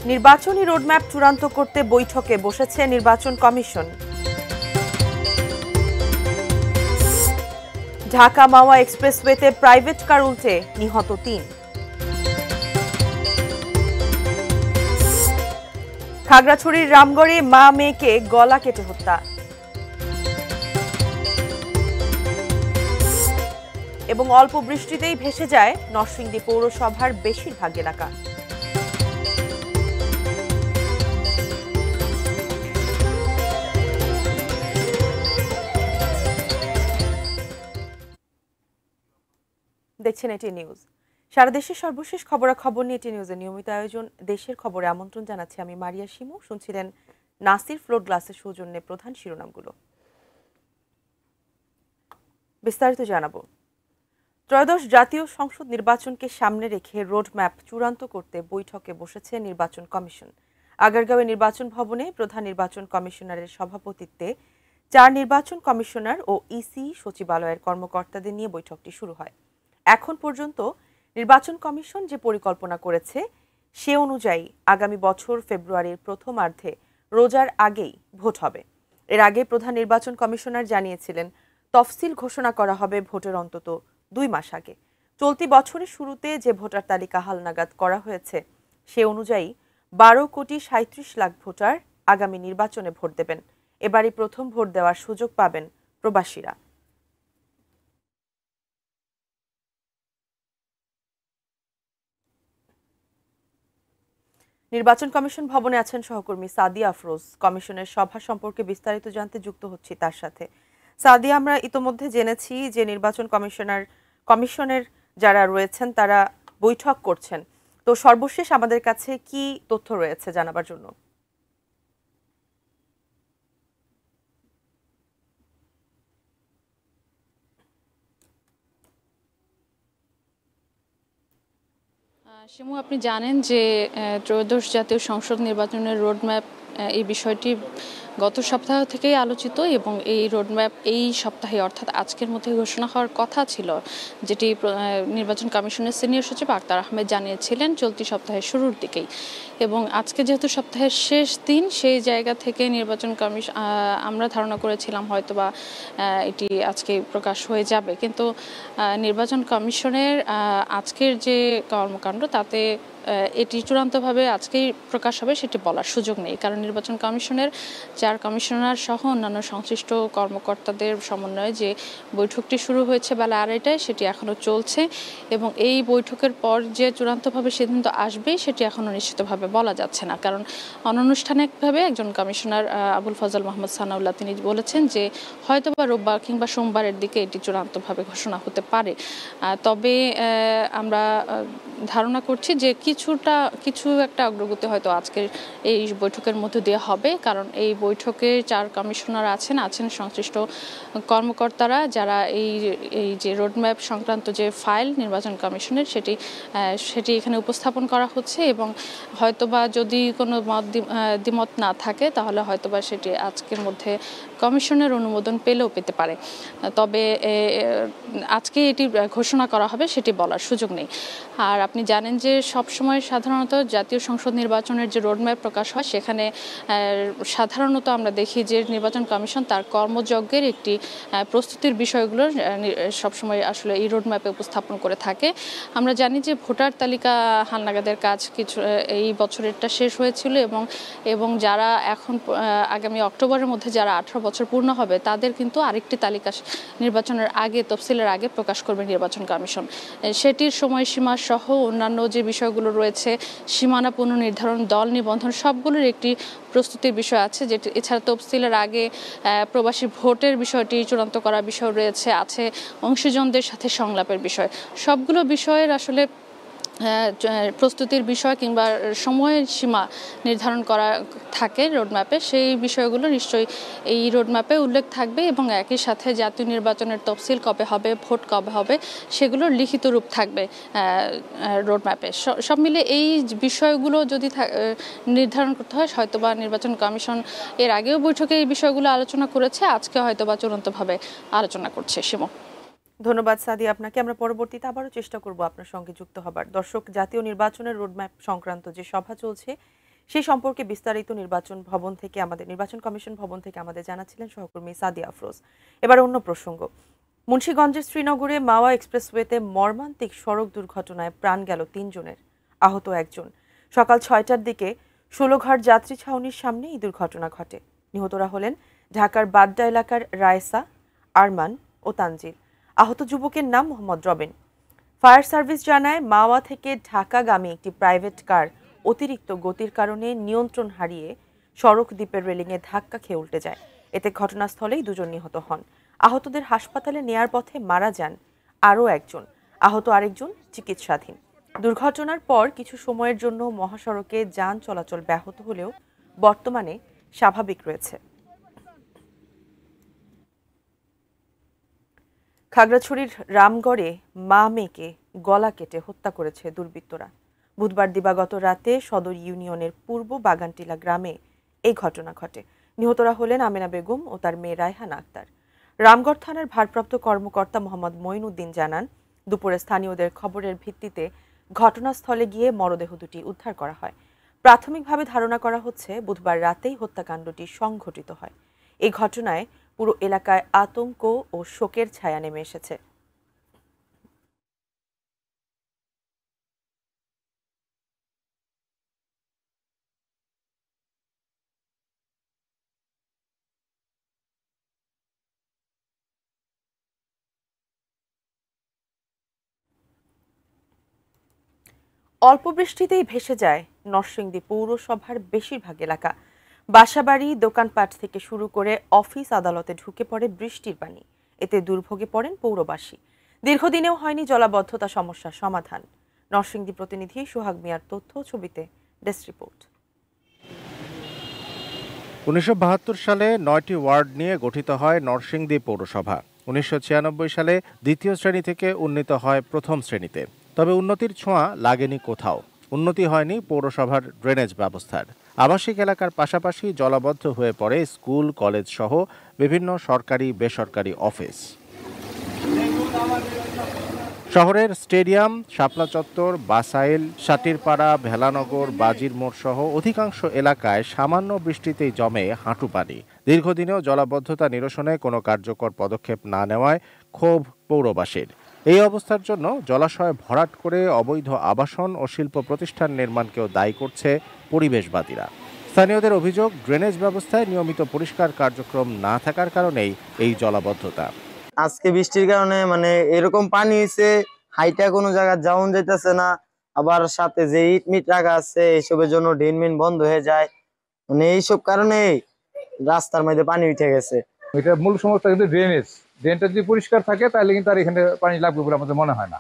নির্বাচনী রোডম্যাপ চূড়ান্ত করতে বৈঠকে বসেছে নির্বাচন কমিশন। ঢাকা মাওয়া এক্সপ্রেসওয়েতে প্রাইভেট কার উল্টে নিহত ৩। খাগড়াছড়ির রামগড়ে মা মেয়েকে গলা কেটে হত্যা। এবং অল্প বৃষ্টিতেই ভেসে যায় নরসিংদী পৌরসভার বেশিরভাগ এলাকা। দেখছেন এটি নিউজ। সারা দেশের সর্বশেষ খবরাখবর নিয়ে এটি নিউজের নিয়মিত আয়োজন দেশের খবরে আমন্ত্রণ জানাচ্ছি আমি মারিয়া শিমু। শুনছিলেন নাসির ফ্লোর গ্লাসের সৌজন্যে প্রধান শিরোনামগুলো। বিস্তারিত জানাবো। ত্রয়োদশ জাতীয় সংসদ নির্বাচনকে সামনে রেখে রোডম্যাপ চূড়ান্ত করতে বৈঠকে বসেছে নির্বাচন কমিশন। আগারগাঁওয়ে নির্বাচন ভবনে প্রধান নির্বাচন কমিশনারের সভাপতিত্বে ৪ নির্বাচন কমিশনার ও ইসি সচিবালয়ের কর্মকর্তাদের নিয়ে বৈঠকটি শুরু হয়। এখন পর্যন্ত নির্বাচন কমিশন যে পরিকল্পনা করেছে সে অনুযায়ী আগামী বছর ফেব্রুয়ারির প্রথমার্ধে রোজার আগেই ভোট হবে। এর আগে প্রধান নির্বাচন কমিশনার জানিয়েছিলেন তফসিল ঘোষণা করা হবে ভোটের অন্তত ২ মাস আগে। চলতি বছরের শুরুতে যে ভোটার তালিকা হালনাগাদ করা হয়েছে সে অনুযায়ী ১২,৩৭,০০,০০০ ভোটার আগামী নির্বাচনে ভোট দেবেন। এবারই প্রথম ভোট দেওয়ার সুযোগ পাবেন প্রবাসীরা। নির্বাচন কমিশন ভবনে আছেন সহকর্মী সাদিয়া আফরোজ। কমিশনের সভা সম্পর্কে বিস্তারিত জানতে যুক্ত হচ্ছি তার সাথে। সাদিয়া, আমরা ইতোমধ্যে জেনেছি যে নির্বাচন কমিশনের যারা রয়েছেন তারা বৈঠক করছেন, তো সর্বশেষ আমাদের কাছে কি তথ্য রয়েছে জানাবার জন্য? শিমু, আপনি জানেন যে ত্রয়োদশ জাতীয় সংসদ নির্বাচনের রোডম্যাপ এই বিষয়টি গত সপ্তাহ থেকেই আলোচিত এবং এই রোডম্যাপ এই সপ্তাহে অর্থাৎ আজকের মধ্যে ঘোষণা হওয়ার কথা ছিল, যেটি নির্বাচন কমিশনের সিনিয়র সচিব আক্তার আহমেদ জানিয়েছিলেন চলতি সপ্তাহের শুরুর দিকেই। এবং আজকে যেহেতু সপ্তাহের শেষ দিন, সেই জায়গা থেকে নির্বাচন কমিশন আমরা ধারণা করেছিলাম হয়তোবা এটি আজকে প্রকাশ হয়ে যাবে, কিন্তু নির্বাচন কমিশনের আজকের যে কর্মকাণ্ড তাতে এটি চূড়ান্তভাবে আজকেই প্রকাশ হবে সেটি বলার সুযোগ নেই, কারণ নির্বাচন কমিশনের ৪ কমিশনার সহ অন্যান্য সংশ্লিষ্ট কর্মকর্তাদের সমন্বয়ে যে বৈঠকটি শুরু হয়েছে বেলা ২:৩০টায় সেটি এখনও চলছে এবং এই বৈঠকের পর যে চূড়ান্তভাবে সিদ্ধান্ত আসবে সেটি এখনও নিশ্চিতভাবে বলা যাচ্ছে না, কারণ অনানুষ্ঠানিকভাবে একজন কমিশনার আবুল ফজল মোহাম্মদ সানাউল্লাহ তিনি বলেছেন যে হয়তোবা রোববার কিংবা সোমবারের দিকে এটি চূড়ান্তভাবে ঘোষণা হতে পারে। তবে আমরা ধারণা করছি যে কিছু একটা অগ্রগতি হয়তো আজকের এই বৈঠকের মধ্যে দিয়ে হবে, কারণ এই বৈঠকে ৪ কমিশনার আছেন সংশ্লিষ্ট কর্মকর্তারা যারা এই যে রোডম্যাপ সংক্রান্ত যে ফাইল নির্বাচন কমিশনের সেটি এখানে উপস্থাপন করা হচ্ছে এবং হয়তোবা যদি কোনো দ্বিমত না থাকে তাহলে হয়তোবা সেটি আজকের মধ্যে কমিশনের অনুমোদন পেলেও পেতে পারে। তবে আজকে এটি ঘোষণা করা হবে সেটি বলার সুযোগ নেই। আর আপনি জানেন যে সবসময় সাধারণত জাতীয় সংসদ নির্বাচনের যে রোডম্যাপ প্রকাশ হয় সেখানে সাধারণত আমরা দেখি যে নির্বাচন কমিশন তার কর্মযজ্ঞের একটি প্রস্তুতির বিষয়গুলো সবসময় আসলে এই রোডম্যাপে উপস্থাপন করে থাকে। আমরা জানি যে ভোটার তালিকা হালনাগাদের কাজ এই বছরেরটা শেষ হয়েছিল এবং যারা এখন আগামী অক্টোবরের মধ্যে যারা 18 বছর পূর্ণ হবে তাদের কিন্তু আরেকটি তালিকা নির্বাচনের আগে তফসিলের আগে প্রকাশ করবে নির্বাচন কমিশন। সেটির সময়সীমা সহ অন্যান্য যে বিষয়গুলো রয়েছে, সীমানা পুনর্নির্ধারণ, দল নিবন্ধন, সবগুলোর একটি প্রস্তুতির বিষয় আছে। যেটি এছাড়া তফসিলের আগে প্রবাসী ভোটের বিষয়টি চূড়ান্ত করার বিষয় আছে অংশীজনদের সাথে সংলাপের বিষয়। সবগুলো বিষয়ের আসলে প্রস্তুতির বিষয় কিংবা সময়ের সীমা নির্ধারণ করা থাকে রোডম্যাপে, সেই বিষয়গুলো নিশ্চয়ই এই রোডম্যাপে উল্লেখ থাকবে এবং একই সাথে জাতীয় নির্বাচনের তফসিল কবে হবে, ভোট কবে হবে সেগুলোর লিখিত রূপ থাকবে রোডম্যাপে। সব মিলে এই বিষয়গুলো যদি নির্ধারণ করতে হয় হয়তোবা নির্বাচন কমিশন এর আগেও বৈঠকে এই বিষয়গুলো আলোচনা করেছে, আজকে হয়তোবা চূড়ান্তভাবে আলোচনা করছে। শিমু, ধন্যবাদ সাদিয়া আপনাকে। আমরা পরবর্তীতে আবারও চেষ্টা করব আপনার সঙ্গে যুক্ত হবার। দর্শক, জাতীয় নির্বাচনের রোডম্যাপ সংক্রান্ত যে সভা চলছে সেই সম্পর্কে বিস্তারিত নির্বাচন কমিশন ভবন থেকে আমাদের জানাচ্ছিলেন সহকর্মী সাদিয়া আফরোজ। এবার অন্য প্রসঙ্গ, মুন্সিগঞ্জের শ্রীনগরে মাওয়া এক্সপ্রেসওয়েতে মর্মান্তিক সড়ক দুর্ঘটনায় প্রাণ গেল ৩ জনের, আহত 1 জন। সকাল 6টার দিকে 16ঘাট যাত্রী ছাউনির সামনে এই দুর্ঘটনা ঘটে। নিহতরা হলেন ঢাকার বাড্ডা এলাকার রায়েসা, আরমান ও তানজিল। আহত যুবকের নাম মোহাম্মদ রবিন। ফায়ার সার্ভিস জানায়, মাওয়া থেকে ঢাকাগামী একটি প্রাইভেট কার অতিরিক্ত গতির কারণে নিয়ন্ত্রণ হারিয়ে সড়ক দ্বীপের রেলিংয়ে ধাক্কা খেয়ে উল্টে যায়। এতে ঘটনাস্থলেই 2 জন নিহত হন। আহতদের হাসপাতালে নেয়ার পথে মারা যান আরও 1 জন। আহত আরেকজন চিকিৎসাধীন। দুর্ঘটনার পর কিছু সময়ের জন্য মহাসড়কে যান চলাচল ব্যাহত হলেও বর্তমানে স্বাভাবিক রয়েছে। খাগড়াছড়ির রামগড়ে মা মেয়েকে গলা কেটে হত্যা করেছে দুর্বৃত্তরা। বুধবার দিবাগত রাতে সদর ইউনিয়নের পূর্ব বাগানটিলা গ্রামে এই ঘটনা ঘটে। নিহতরা হলেন আমেনা বেগম ও তার মেয়ে রায়হানা আক্তার। রামগড় থানার ভারপ্রাপ্ত কর্মকর্তা মোহাম্মদ মঈনুদ্দিন জানান, দুপুরে স্থানীয়দের খবরের ভিত্তিতে ঘটনাস্থলে গিয়ে মরদেহ দুটি উদ্ধার করা হয়। প্রাথমিকভাবে ধারণা করা হচ্ছে বুধবার রাতেই হত্যাকাণ্ডটি সংঘটিত হয়। এই ঘটনায় পুরো এলাকায় আতঙ্ক ও শোকের ছায়া নেমে এসেছে। অল্প বৃষ্টিতেই ভেসে যায় নরসিংদী পৌরসভার বেশিরভাগ এলাকা। বাসাবাড়ি, দোকানপাট থেকে শুরু করে অফিস আদালতে ঢুকে পড়ে বৃষ্টির পানি। এতে দুর্ভোগে পড়েন পৌরবাসী। দীর্ঘদিনেও হয়নি জলাবদ্ধতা সমস্যার সমাধান। নরসিংদী প্রতিনিধি সোহাগ মিয়ার তথ্য, ছবিতে ডেস্ক রিপোর্ট। 1972 সালে 9টি ওয়ার্ড নিয়ে গঠিত হয় নরসিংদী পৌরসভা। 1996 সালে দ্বিতীয় শ্রেণী থেকে উন্নীত হয় প্রথম শ্রেণীতে। তবে উন্নতির ছোঁয়া লাগেনি কোথাও। উন্নতি হয়নি পৌরসভার ড্রেনেজ ব্যবস্থার। আবাসিক এলাকার পাশাপাশি জলাবদ্ধ হয়ে পড়ে স্কুল, কলেজ সহ বিভিন্ন সরকারি বেসরকারি অফিস। শহরের স্টেডিয়াম, শাপলা চত্বর, বাসাইল, সাটিরপাড়া, ভেলানগর, বাজির মোড় সহ অধিকাংশ এলাকায় সামান্য বৃষ্টিতেই জমে হাঁটু পানি। দীর্ঘদিনেও জলাবদ্ধতা নিরসনে কোনো কার্যকর পদক্ষেপ না নেওয়ায় ক্ষোভ পৌরবাসীর। এই অবস্থার জন্য জলাশয় ভরাট করে অবৈধ আবাসন ও শিল্প প্রতিষ্ঠান নির্মাণকেও দায়ী করছে পরিবেশবাদীরা। স্থানীয়দের অভিযোগ, ড্রেনেজ ব্যবস্থায় নিয়মিত পরিষ্কার কার্যক্রম না থাকার কারণেই এই জলাবদ্ধতা। আজকে বৃষ্টির কারণে এরকম পানি হয়েছে, হাইটা কোনো জায়গায় যাওয়া যাইতেছে না। আবার সাথে যে ইট মিট রাখা আছে এইসবের জন্য ড্রেন মিন বন্ধ হয়ে যায়। এইসব কারণে রাস্তার মধ্যে পানি উঠে গেছে। এটা মূল সমস্যা কিন্তু ড্রেনটা যদি পরিষ্কার থাকে তাহলে কিন্তু আর এখানে পানি লাগবে বলে আমাদের মনে হয় না।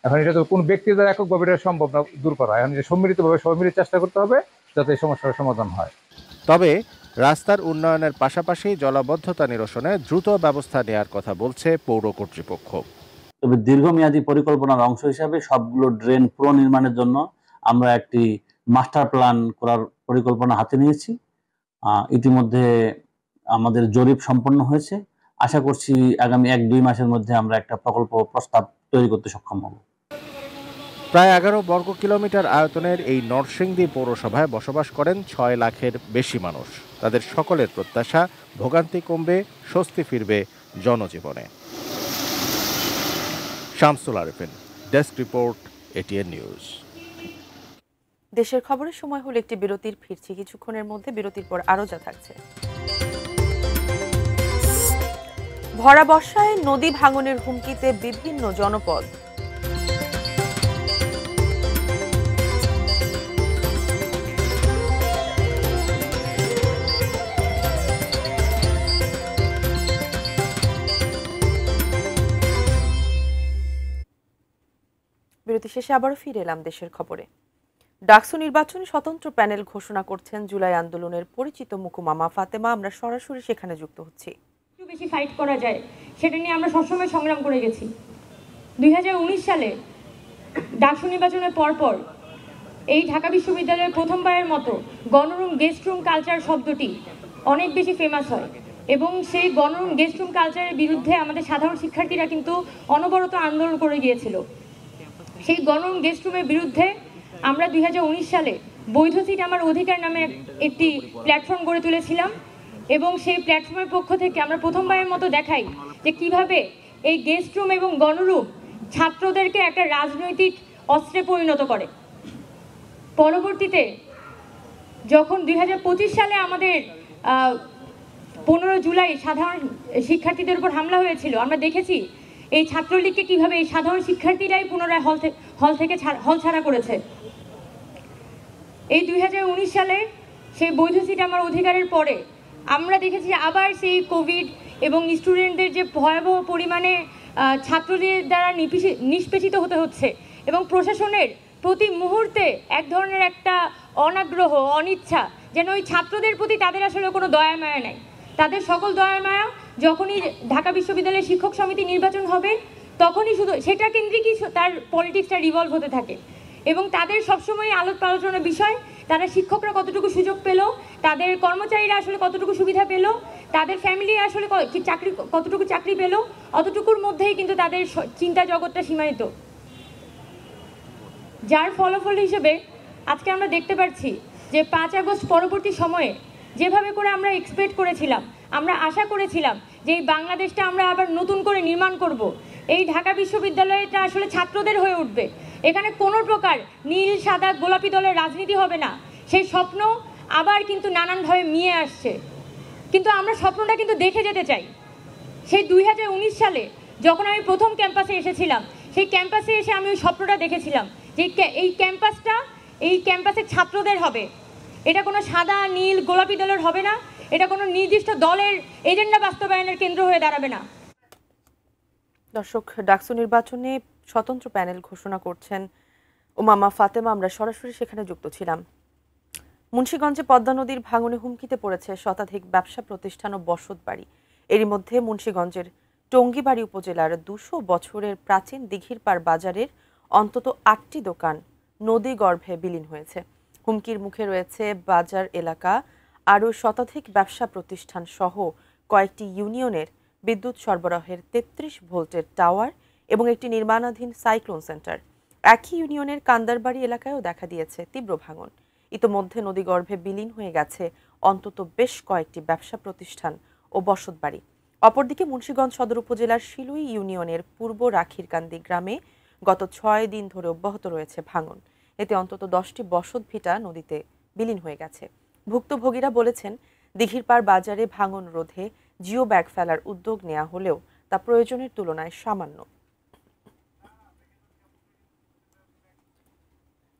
এখন এটা তো কোন ব্যক্তি দ্বারা এককভাবে এটা সম্ভব না দূর করা। এখন সম্মিলিতভাবে সবাই মিলে চেষ্টা করতে হবে যাতে এই সমস্যার সমাধান হয়। তবে রাস্তার উন্নয়নের পাশাপাশি জলাবদ্ধতা নিরসনে দ্রুত ব্যবস্থা নেওয়ার কথা বলছে পৌর কর্তৃপক্ষ। তবে দীর্ঘমেয়াদী পরিকল্পনার অংশ হিসাবে সবগুলো ড্রেন পুনর্নির্মাণের জন্য আমরা একটি মাস্টার প্ল্যান করার পরিকল্পনা হাতে নিয়েছি। ইতিমধ্যে আমাদের জরিপ সম্পন্ন হয়েছে। আশা করছি আগামী 1-2 মাসের মধ্যে আমরা একটা প্রকল্প প্রস্তাব তৈরি করতে সক্ষম হব। প্রায় 11 বর্গ কিলোমিটার আয়তনের এই নরসিংদী পৌরসভায় বসবাস করেন 6 লাখের বেশি মানুষ। তাদের সকলের প্রত্যাশা, ভোগান্তি কমবে, স্বস্তি ফিরবে জনজীবনে। Shamsul Arefin, desk report, ATN news. দেশের খবরের সময় হলো একটি বিরতির, ফিরছি কিছুক্ষণের মধ্যে। বিরতির পর আরও যা থাকছে। ভরা বর্ষায় নদী ভাঙনের হুমকিতে বিভিন্ন জনপদ। বিরতি শেষে আবারও ফিরে এলাম দেশের খবরে। ডাকসু নির্বাচনে স্বতন্ত্র প্যানেল ঘোষণা করছেন জুলাই আন্দোলনের পরিচিত মুকুমামা ফাতেমা। আমরা সরাসরি সেখানে যুক্ত হচ্ছি। বেশি ফাইট করা যায় সেটা নিয়ে আমরা সবসময় সংগ্রাম করে গেছি। 2019 সালে ডাকসু নির্বাচনের পরপর এই ঢাকা বিশ্ববিদ্যালয়ের প্রথমবারের মতো গণরুম গেস্ট রুম কালচার শব্দটি অনেক বেশি ফেমাস হয় এবং সেই গণরুম গেস্ট রুম কালচারের বিরুদ্ধে আমাদের সাধারণ শিক্ষার্থীরা কিন্তু অনবরত আন্দোলন করে গিয়েছিল। সেই গণরুম গেস্ট রুমের বিরুদ্ধে আমরা 2019 সালে বৈধ সিট আমার অধিকার নামে একটি প্ল্যাটফর্ম গড়ে তুলেছিলাম এবং সেই প্ল্যাটফর্মের পক্ষ থেকে আমরা প্রথমবারের মতো দেখাই যে কিভাবে এই গেস্ট রুম এবং গণরুম ছাত্রদেরকে একটা রাজনৈতিক অস্ত্রে পরিণত করে। পরবর্তীতে যখন 2025 সালে আমাদের 15 জুলাই সাধারণ শিক্ষার্থীদের উপর হামলা হয়েছিল, আমরা দেখেছি এই ছাত্রলীগকে কিভাবে এই সাধারণ শিক্ষার্থীরাই পুনরায় হল ছাড়া করেছে। এই 2019 সালে সেই বৈধ সিট আমার অধিকারের পরে আমরা দেখেছি আবার সেই কোভিড এবং স্টুডেন্টদের যে ভয়াবহ পরিমাণে ছাত্রদের দ্বারা নিষ্পেষিত হতে হচ্ছে এবং প্রশাসনের প্রতি মুহূর্তে এক ধরনের একটা অনাগ্রহ, অনিচ্ছা, যেন ওই ছাত্রদের প্রতি তাদের আসলে কোনো দয়া মায়া নাই। তাদের সকল দয়া মায়া যখনই ঢাকা বিশ্ববিদ্যালয়ের শিক্ষক সমিতি নির্বাচন হবে তখনই শুধু সেটা কেন্দ্রিকই তার পলিটিক্সটা রিভলভ হতে থাকে এবং তাদের সবসময় আলোচনা আলোচনার বিষয় তারা শিক্ষকরা কতটুকু সুযোগ পেল, তাদের কর্মচারীরা আসলে কতটুকু সুবিধা পেল, তাদের ফ্যামিলি আসলে কতটুকু চাকরি পেল, অতটুকুর মধ্যেই কিন্তু তাদের চিন্তা জগৎটা সীমায়িত। যার ফলাফল হিসেবে আজকে আমরা দেখতে পাচ্ছি যে 5 আগস্ট পরবর্তী সময়ে যেভাবে করে আমরা এক্সপেক্ট করেছিলাম, আমরা আশা করেছিলাম যে এই বাংলাদেশটা আমরা আবার নতুন করে নির্মাণ করব, এই ঢাকা বিশ্ববিদ্যালয়টা আসলে ছাত্রদের হয়ে উঠবে, এখানে কোনো প্রকার নীল সাদা গোলাপি দলের রাজনীতি হবে না, সেই স্বপ্ন আবার কিন্তু নানানভাবে মিয়ে আসছে। কিন্তু আমরা স্বপ্নটা কিন্তু দেখে যেতে চাই। সেই 2019 সালে যখন আমি প্রথম ক্যাম্পাসে এসেছিলাম, সেই ক্যাম্পাসে এসে আমি ওই স্বপ্নটা দেখেছিলাম যে এই ক্যাম্পাসের ছাত্রদের হবে, এটা কোনো সাদা নীল গোলাপি দলের হবে না, এটা কোনো নির্দিষ্ট দলের এজেন্ডা বাস্তবায়নের কেন্দ্র হয়ে দাঁড়াবে না। দর্শক, ডাকসু নির্বাচনে স্বতন্ত্র প্যানেল ঘোষণা করছেন উমামা ফাতেমা, আমরা সরাসরি সেখানে যুক্ত ছিলাম। মুন্সিগঞ্জে পদ্মা নদীর ভাঙনে হুমকিতে পড়েছে শতাধিক ব্যবসা প্রতিষ্ঠান ও বসত বাড়ি। এরই মধ্যে মুন্সিগঞ্জের টঙ্গীবাড়ি উপজেলার 200 বছরের প্রাচীন দিঘিরপাড় বাজারের অন্তত 8টি দোকান নদী গর্ভে বিলীন হয়েছে। হুমকির মুখে রয়েছে বাজার এলাকা, আরও শতাধিক ব্যবসা প্রতিষ্ঠান সহ কয়েকটি ইউনিয়নের বিদ্যুৎ সরবরাহের 33 ভোল্টের টাওয়ার এবং একটি নির্মাণাধীন সাইক্লোন সেন্টার। একই ইউনিয়নের কান্দারবাড়ি এলাকায়ও দেখা দিয়েছে তীব্র ভাঙন। ইতোমধ্যে নদীগর্ভে বিলীন হয়ে গেছে অন্তত বেশ কয়েকটি ব্যবসা প্রতিষ্ঠান ও বসতবাড়ি। অপরদিকে মুন্সিগঞ্জ সদর উপজেলার শিলুই ইউনিয়নের পূর্ব রাখিরকান্দি গ্রামে গত 6 দিন ধরে অব্যাহত রয়েছে ভাঙন। এতে অন্তত 10টি বসতভিটা নদীতে বিলীন হয়ে গেছে। ভুক্তভোগীরা বলেছেন, দিঘিরপাড় বাজারে ভাঙন রোধে জিও ব্যাগ ফেলার উদ্যোগ নেওয়া হলেও তা প্রয়োজনের তুলনায় সামান্য।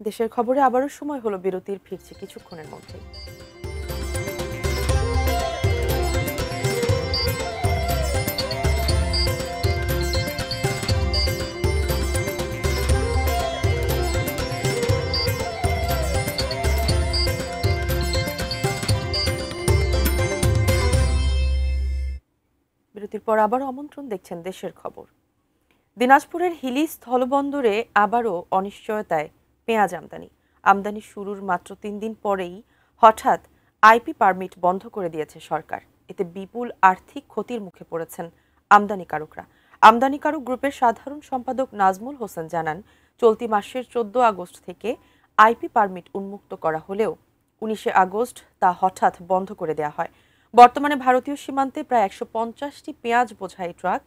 দেশের খবরে আবারও সময় হলো বিরতির, ফিরছি কিছুক্ষণের মধ্যে। বিরতির পর আবারও আমন্ত্রণ, দেখছেন দেশের খবর। দিনাজপুরের হিলি স্থলবন্দরে আবারও অনিশ্চয়তায় পেঁয়াজ আমদানি শুরুর মাত্র 3 দিন পরেই হঠাৎ আইপি পারমিট বন্ধ করে দিয়েছে সরকার। এতে বিপুল আর্থিক ক্ষতির মুখে পড়েছেন আমদানিকারকরা। আমদানিকারক গ্রুপের সাধারণ সম্পাদক নাজমুল হোসেন জানান, চলতি মাসের 14 আগস্ট থেকে আইপি পারমিট উন্মুক্ত করা হলেও 19 আগস্ট তা হঠাৎ বন্ধ করে দেওয়া হয়। বর্তমানে ভারতীয় সীমান্তে প্রায় 150টি পেঁয়াজ বোঝাই ট্রাক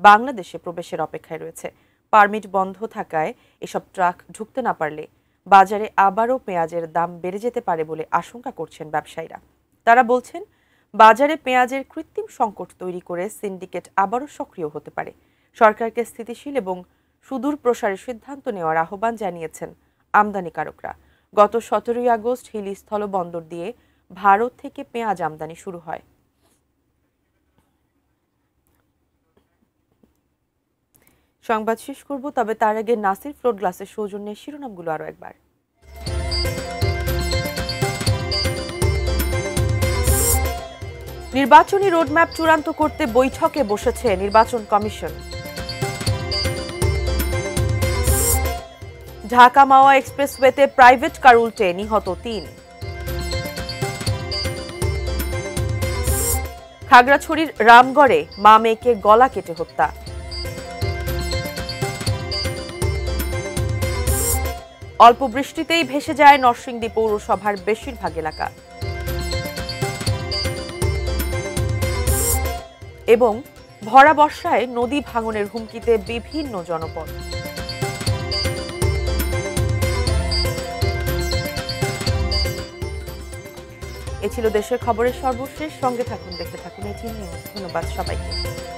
বাংলাদেশে প্রবেশের অপেক্ষায় রয়েছে। পারমিট বন্ধ থাকায় এসব ট্রাক ঢুকতে না পারলে বাজারে আবারও পেঁয়াজের দাম বেড়ে যেতে পারে বলে আশঙ্কা করছেন ব্যবসায়ীরা। তারা বলছেন, বাজারে পেঁয়াজের কৃত্রিম সংকট তৈরি করে সিন্ডিকেট আবারও সক্রিয় হতে পারে। সরকারকে স্থিতিশীল এবং সুদূর প্রসারের সিদ্ধান্ত নেওয়ার আহ্বান জানিয়েছেন আমদানিকারকরা। গত 17 আগস্ট হিলি স্থলবন্দর দিয়ে ভারত থেকে পেঁয়াজ আমদানি শুরু হয়। সংবাদ শেষ করব, তবে তার আগে নাসির ফ্লোর গ্লাসের সৌজন্যে শিরোনামগুলো আরো একবার। নির্বাচনী রোডম্যাপ চূড়ান্ত করতে বৈঠকে বসেছে নির্বাচন কমিশন। ঢাকা মাওয়া এক্সপ্রেসওয়েতে প্রাইভেট কার উল্টে নিহত 3। খাগড়াছড়ির রামগড়ে মা মেয়েকে গলা কেটে হত্যা। অল্প বৃষ্টিতেই ভেসে যায় নরসিংদী পৌরসভার বেশিরভাগ এলাকা। এবং ভরা বর্ষায় নদী ভাঙনের হুমকিতে বিভিন্ন জনপদ। এ ছিল দেশের খবরের সর্বশেষ। সঙ্গে থাকুন, দেখতে থাকুন এটিএন নিউজ। ধন্যবাদ সবাইকে।